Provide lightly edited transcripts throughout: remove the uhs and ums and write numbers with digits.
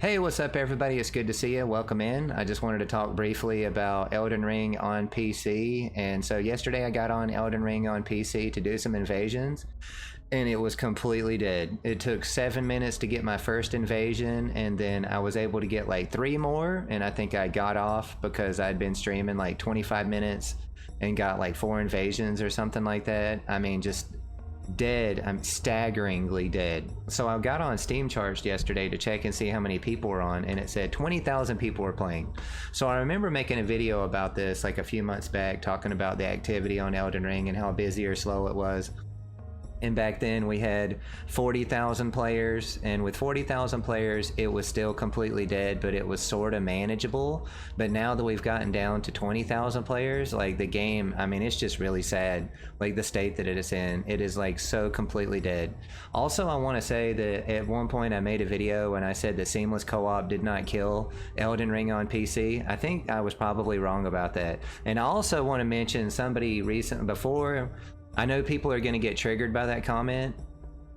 Hey, what's up everybody? It's good to see you. Welcome in. I just wanted to talk briefly about Elden Ring on PC. And so yesterday I got on Elden Ring on PC to do some invasions and it was completely dead. It took 7 minutes to get my first invasion and then I was able to get like 3 more, and I think I got off because I'd been streaming like 25 minutes and got like 4 invasions or something like that. I mean, just dead. I'm staggeringly dead. So I got on Steam Charged yesterday to check and see how many people were on, and it said 20,000 people were playing. So I remember making a video about this like a few months back, talking about the activity on Elden Ring and how busy or slow it was. And back then we had 40,000 players, and with 40,000 players it was still completely dead, but it was sort of manageable. But now that we've gotten down to 20,000 players, like the game, I mean, it's just really sad, like the state that it is in. It is like so completely dead. Also, I want to say that at one point I made a video and I said that seamless co-op did not kill Elden Ring on PC. I think I was probably wrong about that. And I also want to mention somebody recent before, I know people are going to get triggered by that comment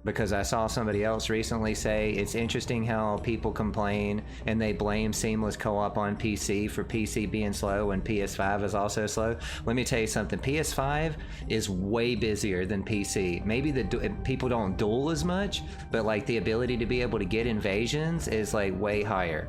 because I saw somebody else recently say it's interesting how people complain and they blame seamless co-op on PC for PC being slow and PS5 is also slow. Let me tell you something, PS5 is way busier than PC. Maybe the people don't duel as much, but like the ability to be able to get invasions is like way higher.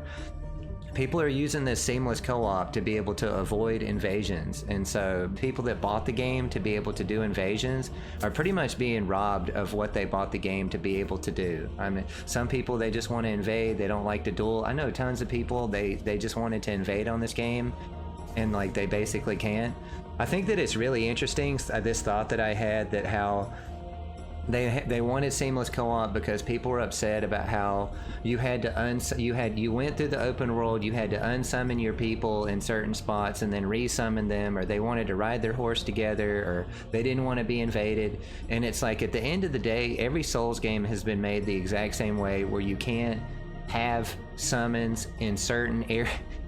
People are using this seamless co-op to be able to avoid invasions, and so people that bought the game to be able to do invasions are pretty much being robbed of what they bought the game to be able to do. I mean, some people, they just want to invade, they don't like to duel. I know tons of people, they just wanted to invade on this game and like they basically can't. I think that it's really interesting, this thought that I had, that how they wanted seamless co-op because people were upset about how you had to you went through the open world, you had to unsummon your people in certain spots and then resummon them, or they wanted to ride their horse together, or they didn't want to be invaded. And it's like, at the end of the day, every Souls game has been made the exact same way, where you can't have summons in certain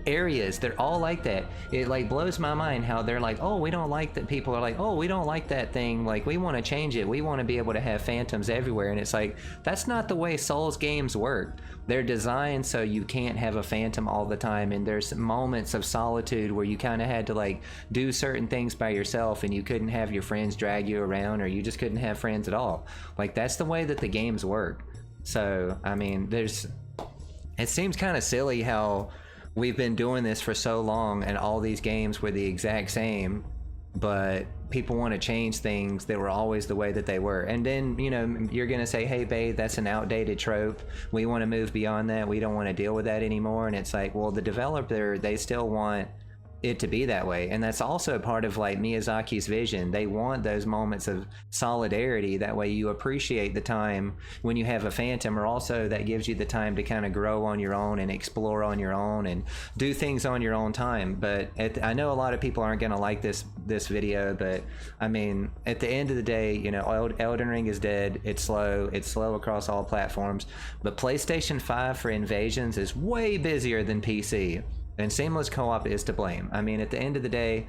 areas. They're all like that. It like blows my mind how they're like, oh, we don't like that. People are like, oh, we don't like that thing, like we want to change it, we want to be able to have phantoms everywhere. And it's like, that's not the way Souls games work. They're designed so you can't have a phantom all the time, and there's moments of solitude where you kind of had to like do certain things by yourself and you couldn't have your friends drag you around, or you just couldn't have friends at all. Like, that's the way that the games work. So I mean, it seems kind of silly how we've been doing this for so long and all these games were the exact same, but people want to change things that were always the way that they were. And then, you know, you're gonna say, hey babe, that's an outdated trope, we want to move beyond that, we don't want to deal with that anymore. And it's like, well, the developer, they still want it to be that way, and that's also part of like Miyazaki's vision. They want those moments of solidarity, that way you appreciate the time when you have a phantom, or also that gives you the time to kind of grow on your own and explore on your own and do things on your own time. But I know a lot of people aren't gonna like this video, but I mean, at the end of the day, you know, Elden Ring is dead. It's slow across all platforms, but PlayStation 5 for invasions is way busier than PC. And seamless co-op is to blame. I mean, at the end of the day,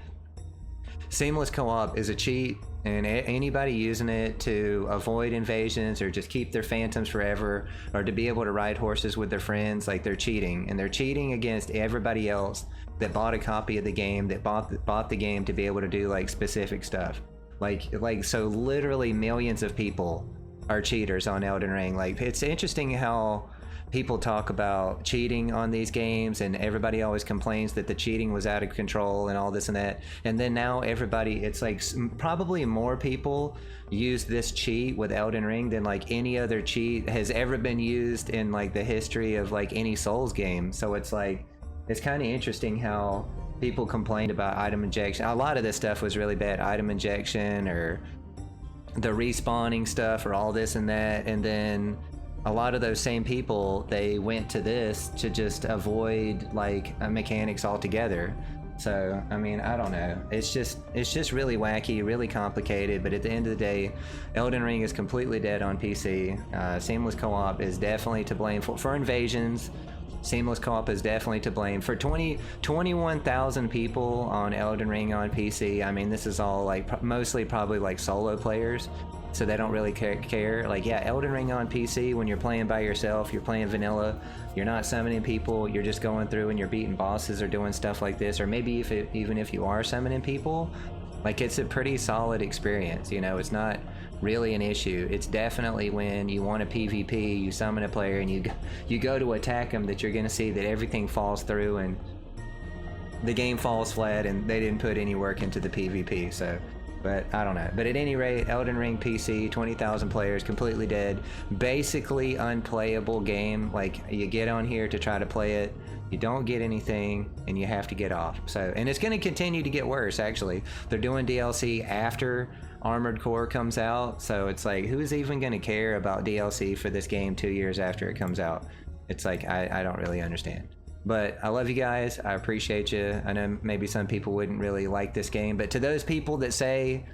seamless co-op is a cheat, and anybody using it to avoid invasions or just keep their phantoms forever, or to be able to ride horses with their friends, like, they're cheating. And they're cheating against everybody else that bought a copy of the game, that bought the game to be able to do like specific stuff. Like so literally millions of people are cheaters on Elden Ring. Like, it's interesting how people talk about cheating on these games, and everybody always complains that the cheating was out of control and all this and that. And then now everybody, it's like probably more people use this cheat with Elden Ring than like any other cheat has ever been used in like the history of like any Souls game. So it's like, it's kind of interesting how people complained about item injection. A lot of this stuff was really bad, item injection or the respawning stuff or all this and that, and then a lot of those same people, they went to this to just avoid like mechanics altogether. So I mean, I don't know, it's just really wacky, really complicated. But at the end of the day, Elden Ring is completely dead on PC. Seamless co-op is definitely to blame for invasions. Seamless co-op is definitely to blame for 21,000 people on Elden Ring on PC. I mean, this is all like mostly probably like solo players. so they don't really care. Like, yeah, Elden Ring on PC, when you're playing by yourself, you're playing vanilla, you're not summoning people, you're just going through and you're beating bosses or doing stuff like this, or maybe even if you are summoning people, like, it's a pretty solid experience, you know. It's not really an issue. It's definitely when you want a PvP, you summon a player and you go to attack them, that you're gonna see that everything falls through and the game falls flat and they didn't put any work into the PvP. So, but I don't know. But at any rate, Elden Ring PC, 20,000 players, completely dead, basically unplayable game. Like, you get on here to try to play it, you don't get anything, and you have to get off. So, and it's going to continue to get worse, actually. They're doing DLC after Armored Core comes out, so it's like, who's even going to care about DLC for this game 2 years after it comes out? It's like, I don't really understand. But I love you guys. I appreciate you. I know maybe some people wouldn't really like this game, but to those people that say,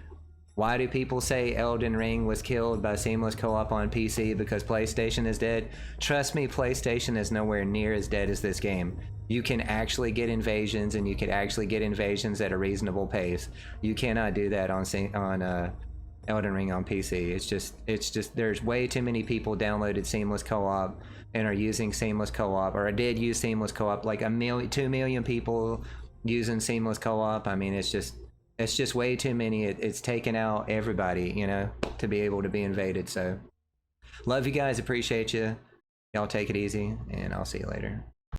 why do people say Elden Ring was killed by seamless co-op on PC because PlayStation is dead? Trust me, PlayStation is nowhere near as dead as this game. You can actually get invasions, and you can actually get invasions at a reasonable pace. You cannot do that on Elden Ring on PC. It's just there's way too many people downloaded seamless co-op and are using seamless co-op, or did use seamless co-op, like 2 million people using seamless co-op. I mean, it's just way too many. It's taken out everybody, you know, to be able to be invaded. So love you guys, appreciate you. Y'all take it easy, and I'll see you later.